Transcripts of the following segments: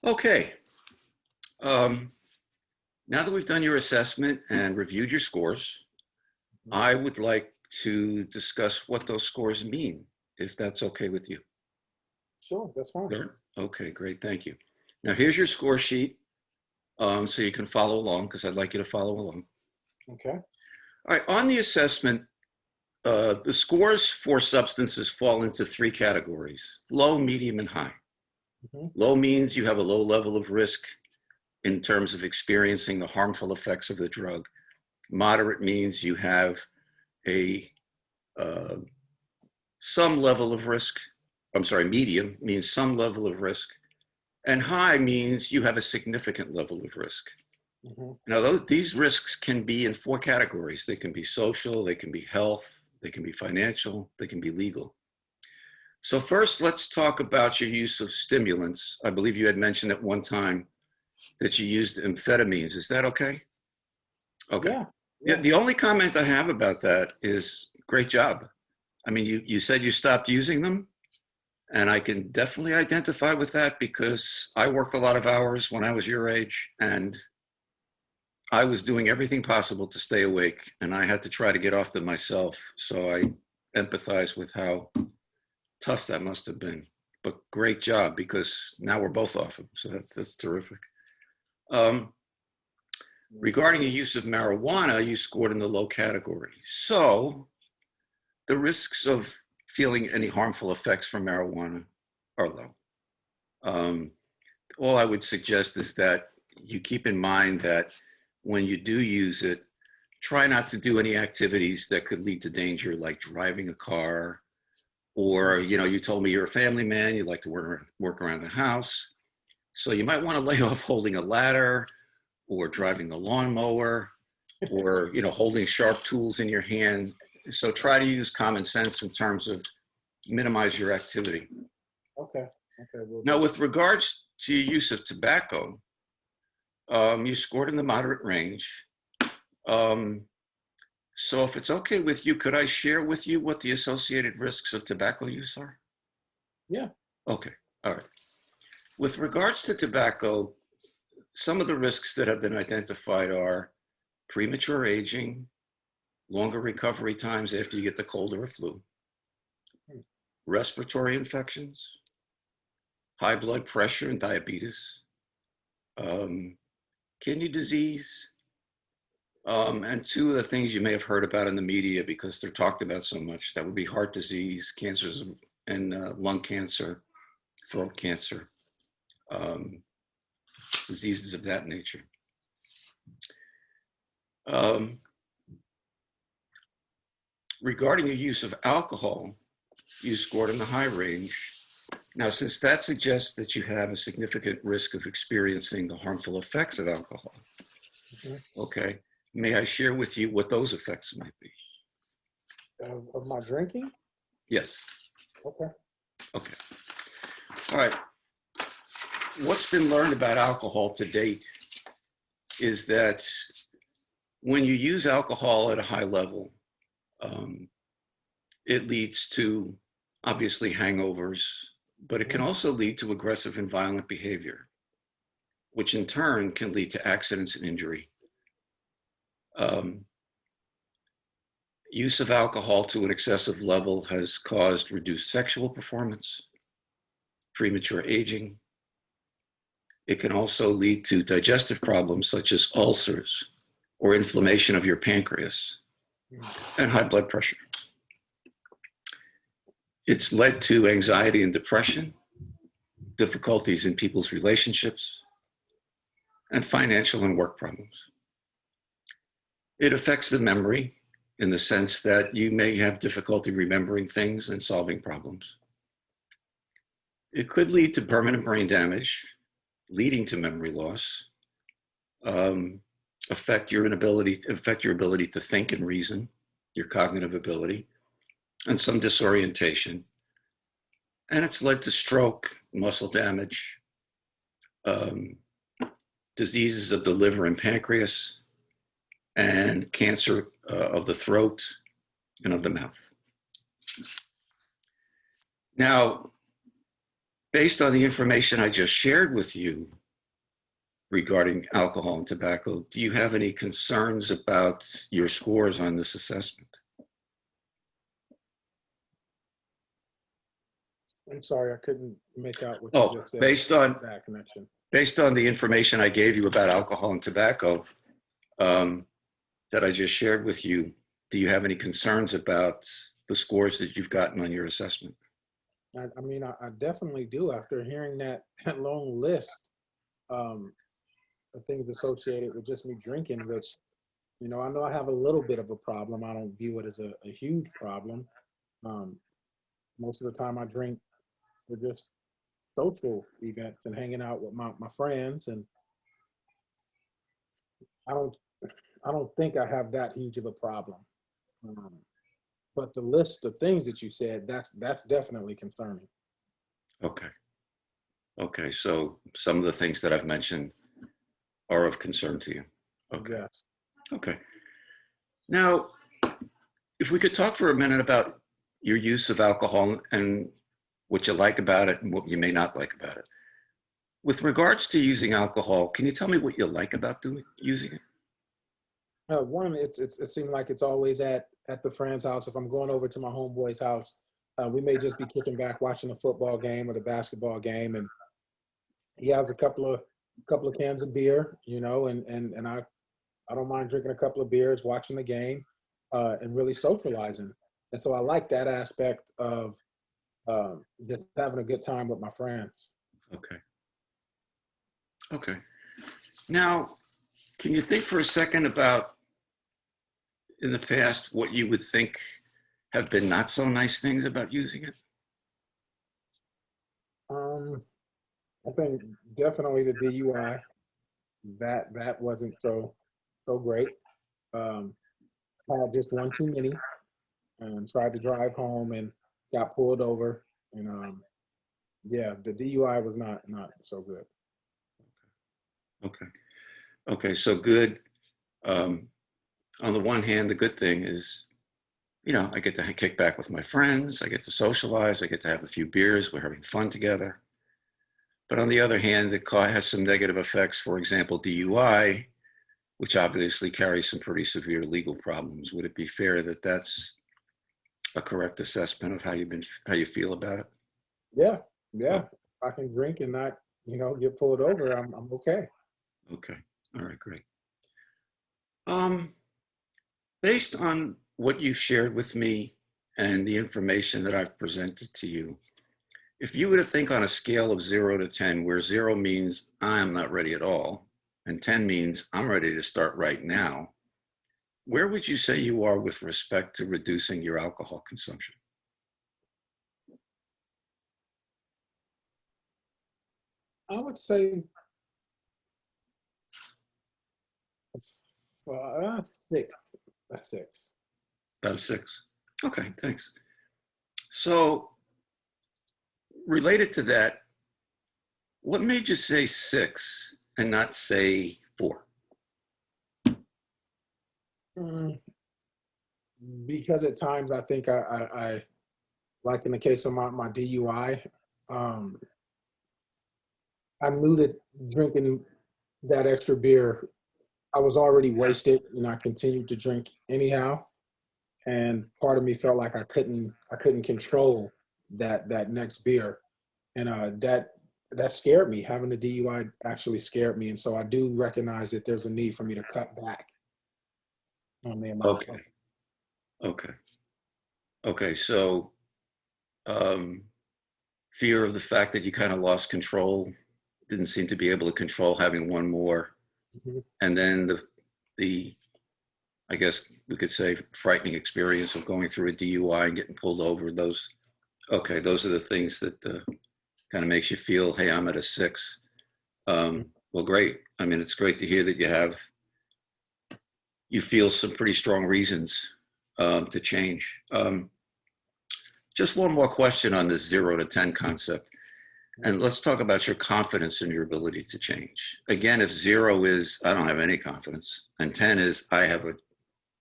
Okay. Um, Now that we've done your assessment and reviewed your scores, I would like to discuss what those scores mean, if that's okay with you. Sure, that's fine. Sure. Okay, great. Thank you. Now, here's your score sheet so you can follow along because I'd like you to follow along. Okay. All right. On the assessment, the scores for substances fall into three categories: low, medium, and high. hmm Low means you have a low level of risk in terms of experiencing the harmful effects of the drug. Moderate means you have a uh, some level of risk. I'm sorry, medium means some level of risk. And high means you have a significant level of risk. hmm Now, these risks can be in four categories. They can be social, they can be health, they can be financial, they can be legal. So first, let's talk about your use of stimulants. I believe you had mentioned at one time that you used amphetamines. Is that okay? Okay. Yeah. Yeah, Yeah. the only comment I have about that is great job. I mean, you said you stopped using them, and I can definitely identify with that because I worked a lot of hours when I was your age, and I was doing everything possible to stay awake, and I had to try to get off them myself. So I empathize with how tough that must have been. But great job because now we're both off them. So that's terrific. Um, Regarding the use of marijuana, you scored in the low category. So the risks of feeling any harmful effects from marijuana are low. Um, all I would suggest is that you keep in mind that when you do use it, try not to do any activities that could lead to danger, like driving a car, or you told me you're a family man, you like to work around the house. So you might want to lay off holding a ladder or driving the lawnmower or holding sharp tools in your hand. So try to use common sense in terms of minimize your activity. Okay. Okay. Will Now, do. with regards to your use of tobacco, you scored in the moderate range. Um, so if it's okay with you, could I share with you what the associated risks of tobacco use are? Yeah. Okay, all right. With regards to tobacco, some of the risks that have been identified are premature aging, longer recovery times after you get the cold or a flu, Hmm. respiratory infections, high blood pressure and diabetes, um, kidney disease, and two of the things you may have heard about in the media because they're talked about so much, that would be heart disease, cancers, and lung cancer, throat cancer, um, diseases of that nature. Um, Regarding your use of alcohol, you scored in the high range. Now, since that suggests that you have a significant risk of experiencing the harmful effects of alcohol, hmm okay, may I share with you what those effects might be? Of my drinking? Yes. Okay. Okay. All right. What's been learned about alcohol to date is that when you use alcohol at a high level, um, it leads to obviously hangovers, but it can hmm also lead to aggressive and violent behavior, which in turn can lead to accidents and injury. Um, Use of alcohol to an excessive level has caused reduced sexual performance, premature aging. It can also lead to digestive problems such as ulcers or inflammation of your pancreas and high blood pressure. It's led to anxiety and depression, difficulties in people's relationships, and financial and work problems. It affects the memory in the sense that you may have difficulty remembering things and solving problems. It could lead to permanent brain damage, leading to memory loss, um, affect your ability to think and reason, your cognitive ability, and some disorientation. And it's led to stroke, muscle damage, um, diseases of the liver and pancreas, and cancer of the throat and of the mouth. Now, based on the information I just shared with you regarding alcohol and tobacco, do you have any concerns about your scores on this assessment? I'm sorry, I couldn't make out what you Oh, just said. based on That connection. the information I gave you about alcohol and tobacco that I just shared with you, do you have any concerns about the scores that you've gotten on your assessment? I mean, I definitely do. After hearing that long list of things associated with just me drinking, which, I know I have a little bit of a problem. I don't view it as a huge problem. Um, Most of the time I drink for just social events and hanging out with my friends. And I don't, I don't think I have that huge of a problem. Um, but the list of things that you said, that's definitely concerning. Okay. Okay. So some of the things that I've mentioned are of concern to you. Okay. Yes. Okay. Now, if we could talk for a minute about your use of alcohol and what you like about it and what you may not like about it. With regards to using alcohol, can you tell me what you like about using it? One, it seems like it's always at the friend's house. If I'm going over to my homeboy's house, we may just be kicking back watching a football game or the basketball game, and he has a couple of cans of beer, and I don't mind drinking a couple of beers, watching the game, and really socializing. And so I like that aspect of just having a good time with my friends. Okay. Okay. Now, can you think for a second about in the past what you would think have been not so nice things about using it? Um, I think definitely the DUI that wasn't so great. Um, had just one too many and tried to drive home and got pulled over. And yeah, the DUI was not so good. Okay. Okay. So good. Um, on the one hand, the good thing is, I get to kick back with my friends. I get to socialize. I get to have a few beers. We're having fun together. But on the other hand, it has some negative effects. For example, DUI, which obviously carries some pretty severe legal problems. Would it be fair that that's a correct assessment of how you feel about it? Yeah, Oh, yeah. If I can drink and not, get pulled over, I'm okay. okay. All right, great. Um, Based on what you've shared with me and the information that I've presented to you, if you were to think on a scale of 0 to 10, where 0 means I'm not ready at all, and 10 means I'm ready to start right now, where would you say you are with respect to reducing your alcohol consumption? I would say six. That's six. About a 6. Okay, thanks. So related to that, what made you say 6 and not say 4? Mm, because at times I think I like in the case of my DUI, um, I knew that drinking that extra beer, I was already wasted, and I continued to drink anyhow. And part of me felt like I couldn't control that next beer, and that scared me. Having the DUI actually scared me, and so I do recognize that there's a need for me to cut back on the amount. Okay, okay, okay. So um, fear of the fact that you kind of lost control, didn't seem to be able to control having one more, Mhm. and then the I guess we could say frightening experience of going through a DUI and getting pulled over. Those are the things that kind of makes you feel, hey, I'm at a 6. Well, great. I mean, it's great to hear that you feel some pretty strong reasons to change. Just one more question on this 0 to 10 concept. And let's talk about your confidence in your ability to change. Again, if 0 is, I don't have any confidence, and 10 is, I have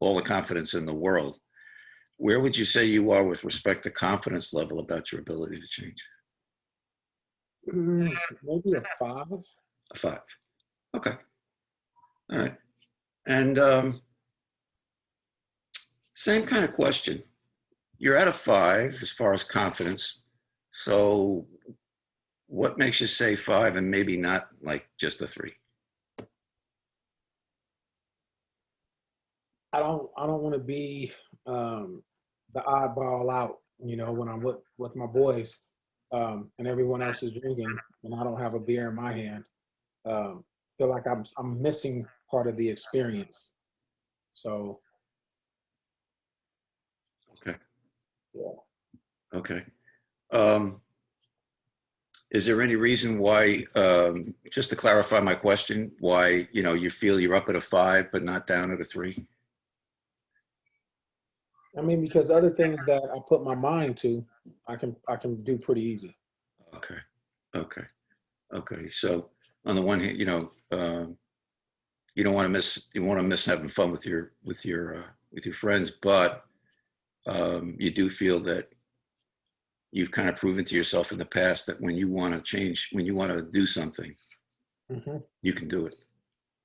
all the confidence in the world, where would you say you are with respect to confidence level about your ability to change? Maybe a 5. A 5. Okay. All right. And same kind of question. You're at a 5 as far as confidence. So what makes you say 5 and maybe not like just a 3? I don't want to be the oddball out, when I'm with my boys, and everyone else is drinking and I don't have a beer in my hand. Feel like I'm missing part of the experience. So Okay. yeah. Okay. Um, is there any reason why, just to clarify my question, why, you feel you're up at a 5, but not down at a 3? I mean, because other things that I put my mind to, I can do pretty easy. Okay. Okay. Okay. So on the one hand, you don't want to miss having fun with your friends, but you do feel that you've kind of proven to yourself in the past that when you want to change, when you want to do something, Hmm. you can do it.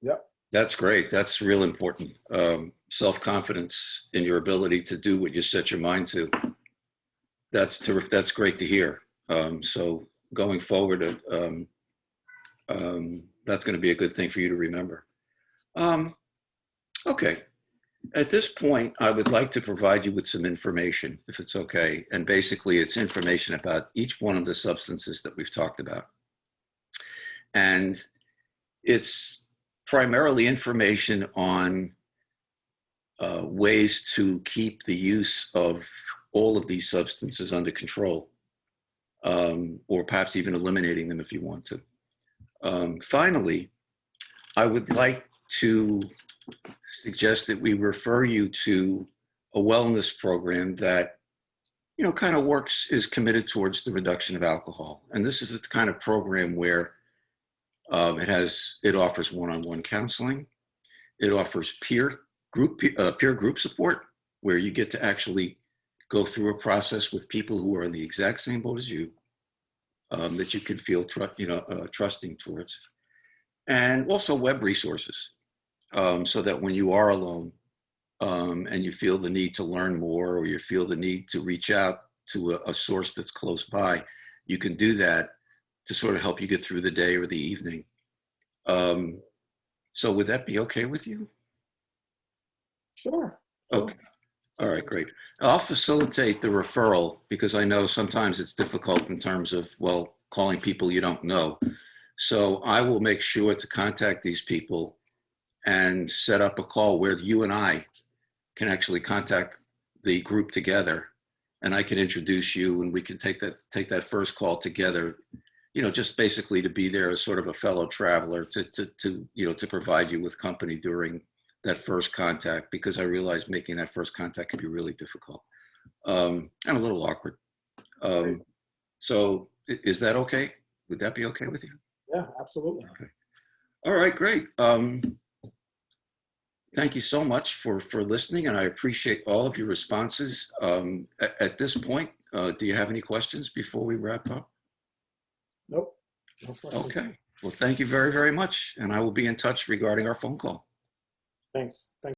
Yep. That's great. That's real important. Self-confidence in your ability to do what you set your mind to. That's terrific. That's great to hear. So going forward, that's going to be a good thing for you to remember. Um, okay. At this point, I would like to provide you with some information, if it's okay. And basically, it's information about each one of the substances that we've talked about. And it's primarily information on ways to keep the use of all of these substances under control, or perhaps even eliminating them if you want to. Finally, I would like to suggest that we refer you to a wellness program that kind of is committed towards the reduction of alcohol. And this is the kind of program where it offers one-on-one counseling. It offers peer group support, where you get to actually go through a process with people who are in the exact same boat as you, that you can feel trusting towards, and also web resources, so that when you are alone, and you feel the need to learn more, or you feel the need to reach out to a source that's close by, you can do that to sort of help you get through the day or the evening. Um, so would that be okay with you? Sure. Okay. Sure. All right, great. I'll facilitate the referral because I know sometimes it's difficult in terms of, well, calling people you don't know. So I will make sure to contact these people and set up a call where you and I can actually contact the group together, and I can introduce you, and we can take that first call together, just basically to be there as sort of a fellow traveler to provide you with company during that first contact, because I realize making that first contact can be really difficult, and a little awkward. Great. So is that okay? Would that be okay with you? Yeah, absolutely. Okay. All right, great. Thank you so much for listening, and I appreciate all of your responses. At this point, do you have any questions before we wrap up? Nope. No questions. Okay. Well, thank you very, very much, and I will be in touch regarding our phone call. Thanks. Thanks.